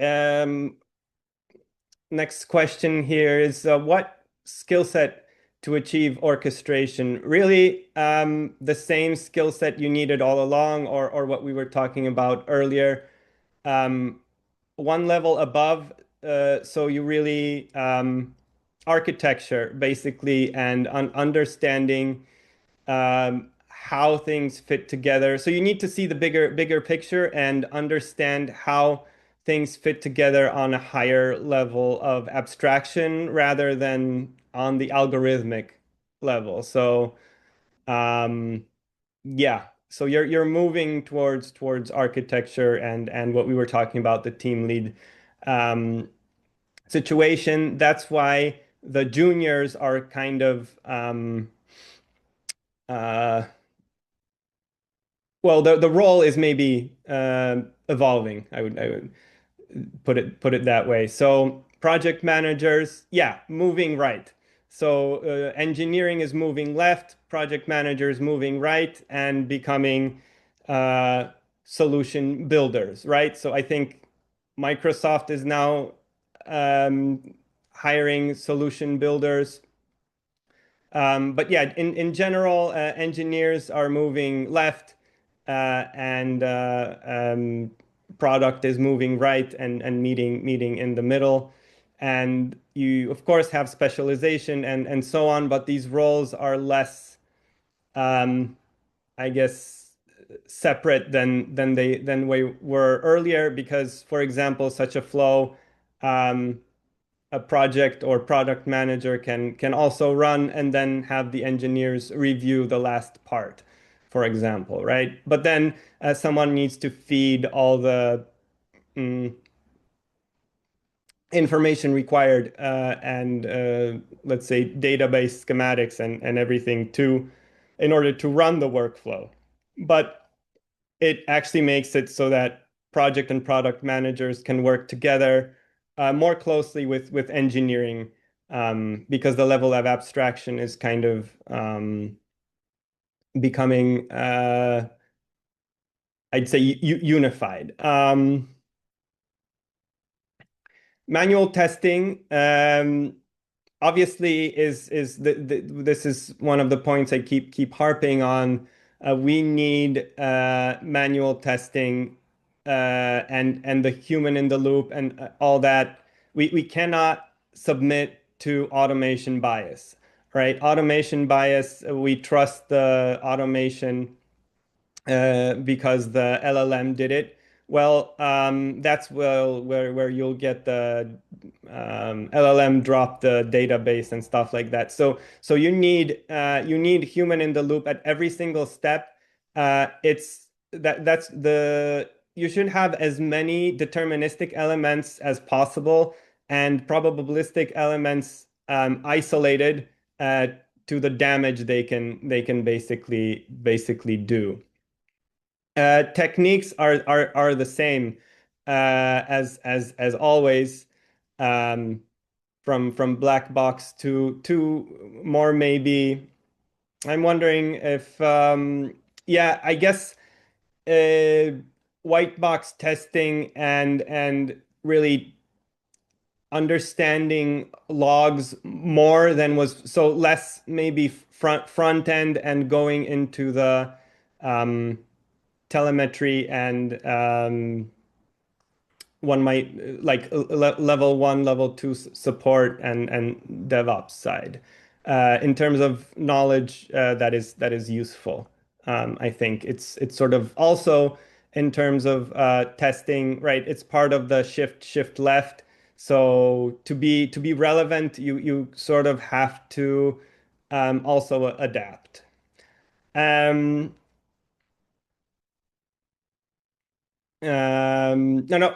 A: next question here is what skill set to achieve orchestration? Really, the same skill set you needed all along, or what we were talking about earlier. Um, one level above, so you really architecture basically, and understanding how things fit together. So you need to see the bigger picture and understand how things fit together on a higher level of abstraction rather than on the algorithmic level. So um, yeah, so you're moving towards architecture and what we were talking about, the team lead um, situation. That's why the juniors are kind of uh, well, the role is maybe evolving. I would put it that way. So project managers, yeah, moving right. So engineering is moving left, project managers moving right, and becoming uh, solution builders, right? So I think Microsoft is now hiring solution builders. But yeah, in general, engineers are moving left, and product is moving right, and meeting in the middle. And you, of course, have specialization and so on, but these roles are less, um, I guess, separate than we were earlier, because, for example, such a flow. A project or product manager can also run and then have the engineers review the last part, for example, right? But then someone needs to feed all the mm, information required and let's say database schematics and everything to in order to run the workflow. But it actually makes it so that project and product managers can work together more closely with engineering, because the level of abstraction is kind of becoming, I'd say, unified. Manual testing, obviously, this is one of the points I keep harping on. We need manual testing and the human in the loop and all that. We cannot submit to automation bias, right? Automation bias, we trust the automation because the LLM did it. Well, that's where you'll get the LLM drop the database and stuff like that. So you need human in the loop at every single step. It's that's the you should have as many deterministic elements as possible and probabilistic elements isolated to the damage they can basically do. Techniques are the same as always, um, from black box to more maybe. I'm wondering if yeah, I guess uh, white box testing and really understanding logs more than was so less maybe front end and going into the um, telemetry and one might like level one, level two support and DevOps side. In terms of knowledge, that is useful. I think it's sort of also in terms of testing, right? It's part of the shift left. So to be relevant, you sort of have to also adapt. Um, no, no.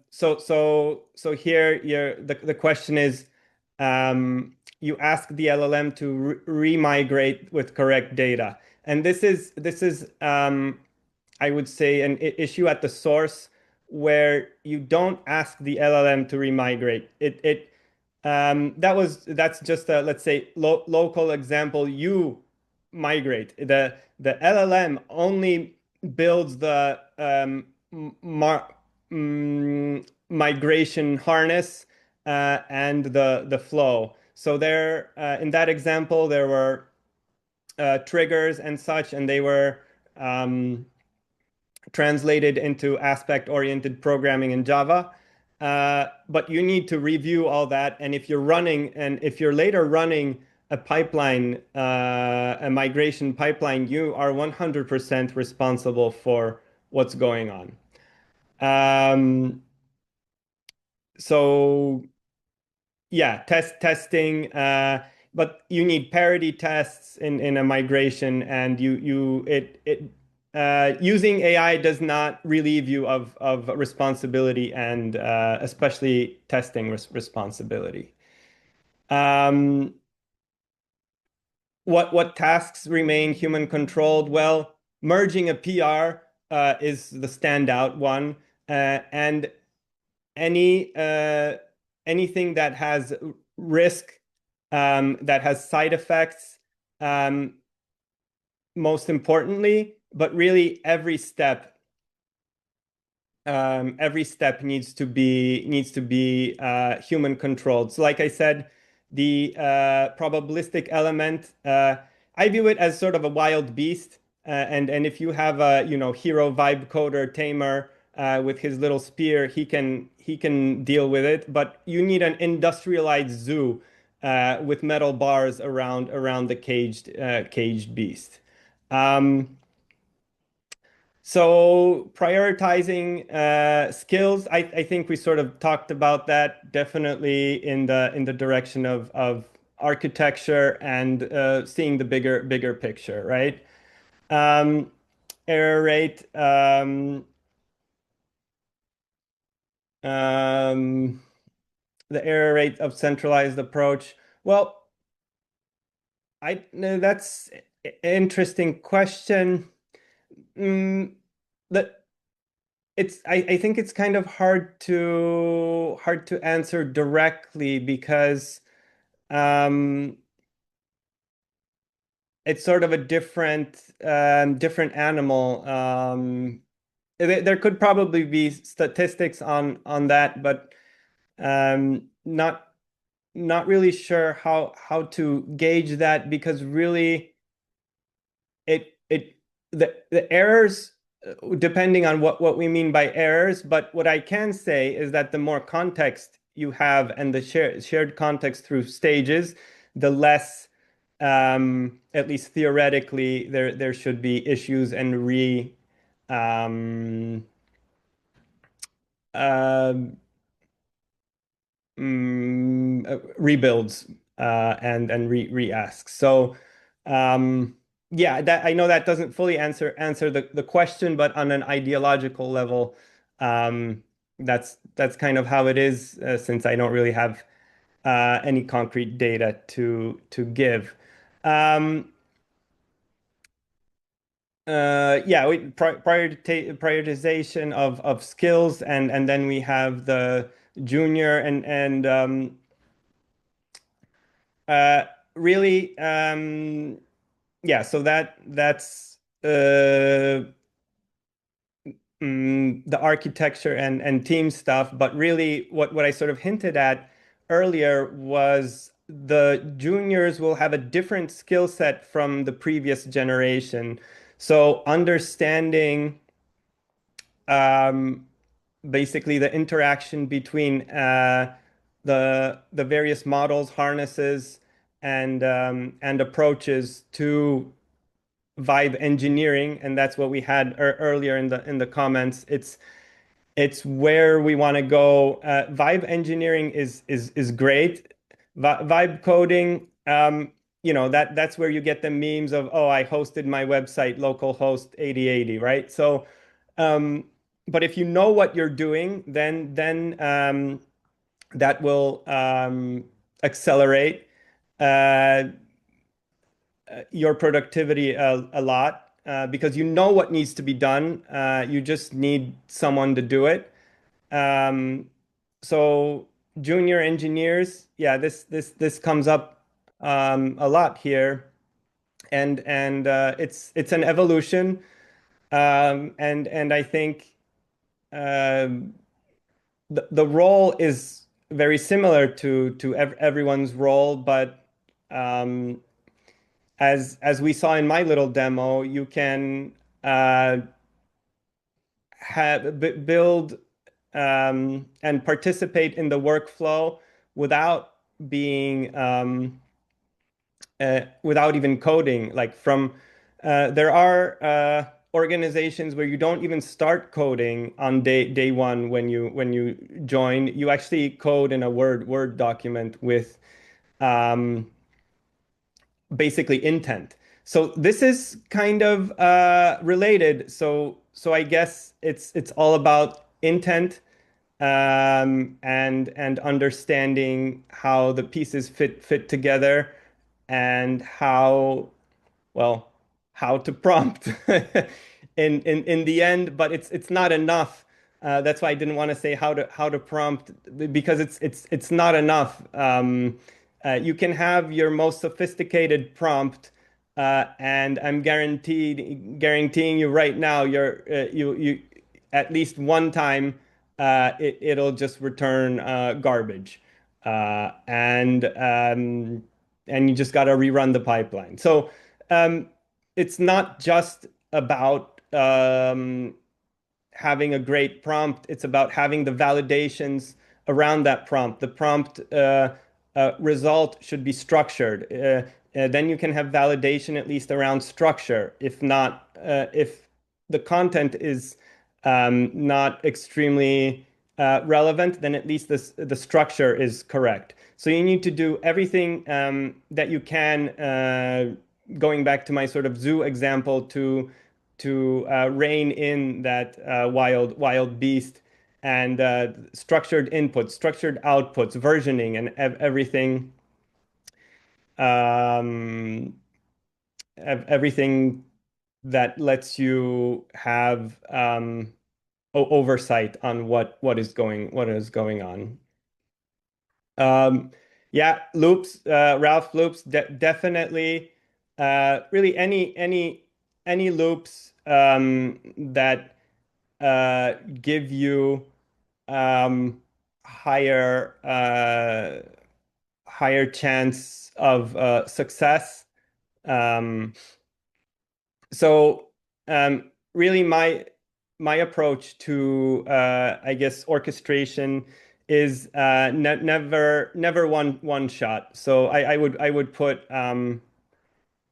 A: So here, the question is, you ask the LLM to re-migrate with correct data, and this is I would say an issue at the source where you don't ask the LLM to remigrate. That's just a, let's say, local example. You migrate. The LLM only builds the migration harness and the flow. So there, in that example, there were triggers and such, and they were um, translated into aspect-oriented programming in Java. But you need to review all that. And if you're later running a pipeline, a migration pipeline, you are 100% responsible for what's going on. Um, so yeah, testing, but you need parity tests in a migration, and using AI does not relieve you of responsibility and especially testing responsibility. Um, what tasks remain human controlled? Well, merging a PR is the standout one, and any anything that has risk, that has side effects, um, most importantly, but really every step needs to be human controlled. So like I said, the probabilistic element, I view it as sort of a wild beast. And if you have a hero vibe coder tamer with his little spear, he can deal with it. But you need an industrialized zoo with metal bars around the caged beast. Um, so prioritizing skills, I think we sort of talked about that definitely in the direction of architecture and seeing the bigger picture, right? Um, Error rate, um, the error rate of centralized approach. Well, I no, that's an interesting question. Mm, the I think it's kind of hard to answer directly because um, it's sort of a different animal. There could probably be statistics on that, but not really sure how to gauge that because really it the errors, depending on what we mean by errors, but what I can say is that the more context you have and the shared context through stages, the less, at least theoretically, there should be issues and um, uh, rebuilds and re-asks. So yeah, that I know that doesn't fully answer the question, but on an ideological level, that's kind of how it is, since I don't really have any concrete data to give. Um, yeah, prioritization of skills, and then we have the junior and Uh, really, yeah, so that's the architecture and team stuff, but really what I sort of hinted at earlier was the juniors will have a different skill set from the previous generation. So understanding um, basically the interaction between the various models, harnesses, and approaches to vibe engineering, and that's what we had earlier in the comments. It's where we want to go. Vibe engineering is great. Vibe coding, that's where you get the memes of, oh, I hosted my website localhost 8080, right? So, um, but if you know what you're doing, then that will accelerate uh, your productivity a lot because you know what needs to be done. You just need someone to do it. Um, so junior engineers, yeah, this comes up a lot here, and it's an evolution, and I think um, the role is very similar to everyone's role, but um, as we saw in my little demo, you can uh, build and participate in the workflow without being without even coding. Like from there are organizations where you don't even start coding on day one when you join. You actually code in a Word document with um, basically intent. So this is kind of related. So I guess it's all about intent and understanding how the pieces fit together and well, how to prompt in the end, but it's not enough. That's why I didn't want to say how to prompt because it's not enough. You can have your most sophisticated prompt, and I'm guaranteeing you right now, you at least one time it'll just return garbage, and you just got to rerun the pipeline. So um, it's not just about having a great prompt. It's about having the validations around that prompt. The prompt result should be structured. Then you can have validation at least around structure. If not, if the content is not extremely relevant, then at least the structure is correct. So you need to do everything that you can, going back to my sort of zoo example, to rein in that wild beast and structured inputs, structured outputs, versioning, and everything, um, everything that lets you have oversight on what is going on. Um, yeah, loops, Ralph, loops, definitely. Really, any loops that give you um, higher higher chance of success. Um, so really, my approach to I guess orchestration is never one shot. So I would put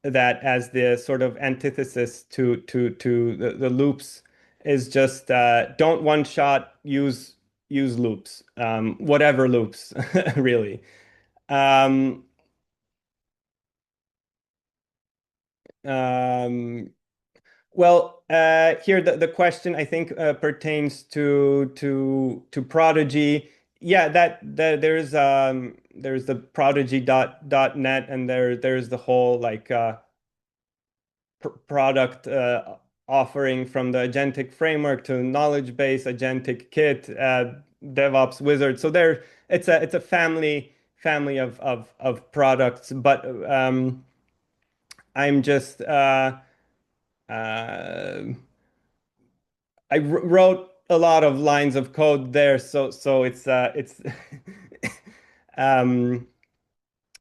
A: that as the sort of antithesis to the loops is just don't one shot, use loops, whatever loops, really. Um, um, well, here the question I think pertains to Prodigy. Yeah, there's the Prodigy dot net, and there's the whole like product offering from the agentic framework to knowledge base, agentic kit, DevOps wizard. So there, it's a family of products. But I'm just uh, I wrote a lot of lines of code there, so it's um,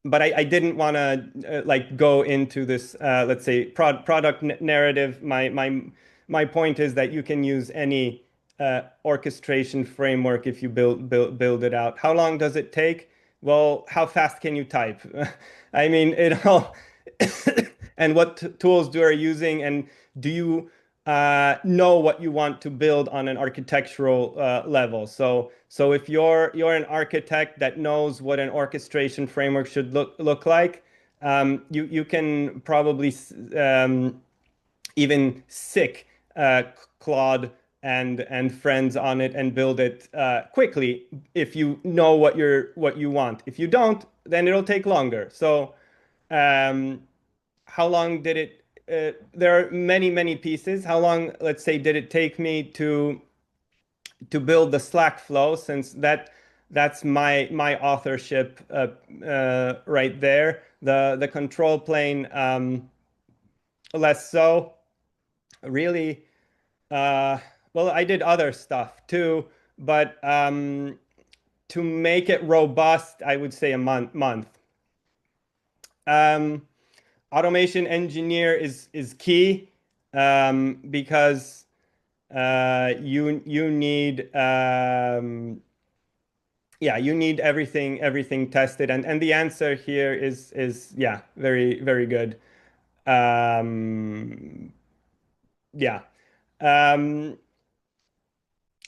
A: but I didn't want to like go into this let's say product narrative. My point is that you can use any orchestration framework if you build it out. How long does it take? Well, how fast can you type? I mean, it all and what tools do you are using, and do you know what you want to build on an architectural level? So if you're an architect that knows what an orchestration framework should look like, you can probably even sick Claude and friends on it and build it quickly if you know what you want. If you don't, then it'll take longer. So um, how long did it? There are many pieces. How long, let's say, did it take me to build the Slack flow? Since that's my authorship right there. The control plane less so. Really, uh, well, I did other stuff too, but to make it robust, I would say a month. Um, Automation engineer is key because you need yeah, you need everything tested, and the answer here is yeah, very good. Um, yeah. Um,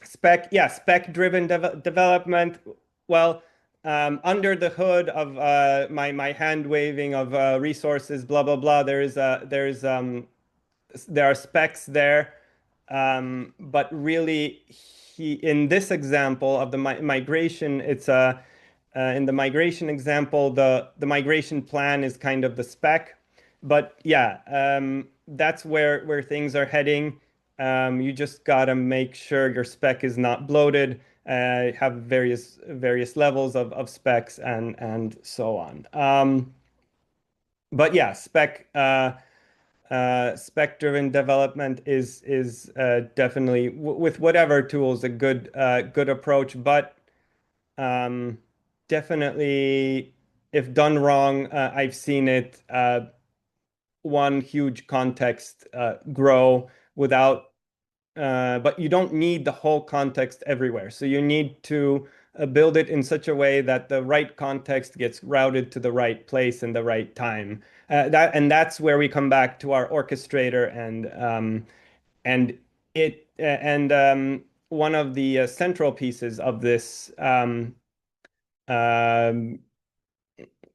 A: spec driven development. Well, under the hood of my hand waving of resources, blah blah blah. There are specs there, but really, in this example of the migration, it's a in the migration example, the migration plan is kind of the spec. But yeah, that's where things are heading. You just gotta make sure your spec is not bloated. Have various levels of specs and so on. But yeah, spec-driven development is definitely with whatever tools a good approach, but um, definitely if done wrong, I've seen it one huge context grow without but you don't need the whole context everywhere. So you need to build it in such a way that the right context gets routed to the right place in the right time. That's where we come back to our orchestrator and one of the central pieces of this um,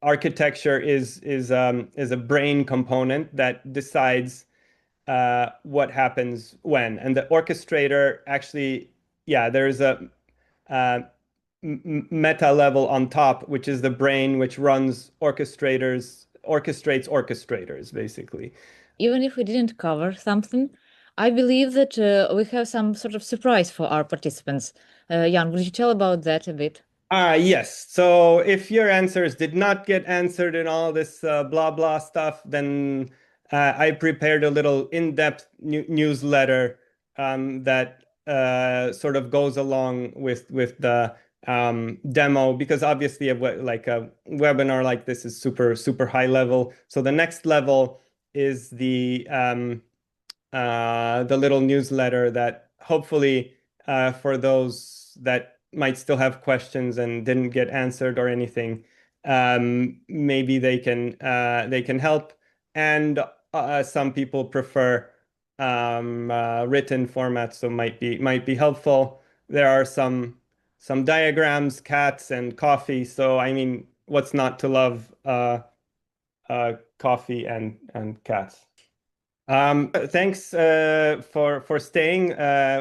A: architecture is a brain component that decides what happens when. And the orchestrator actually, yeah, there's a uh, meta level on top, which is the brain, which runs orchestrates orchestrators, basically.
C: Even if we didn't cover something, I believe that we have some sort of surprise for our participants. Jan, would you tell about that a bit?
A: Yes. So if your answers did not get answered in all this blah blah stuff, then I prepared a little in-depth newsletter that sort of goes along with the demo because obviously like a webinar like this is super high level. So the next level is the little newsletter that hopefully for those that might still have questions and didn't get answered or anything, maybe they can help. And some people prefer written formats, so might be helpful. There are some diagrams, cats, and coffee. So I mean, what's not to love coffee and cats? Thanks for staying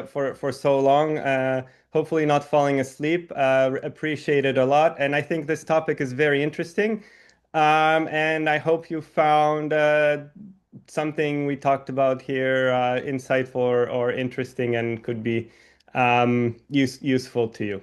A: for so long. Hopefully not falling asleep. Appreciate it a lot. And I think this topic is very interesting. And I hope you found something we talked about here insightful or interesting and could be useful to you.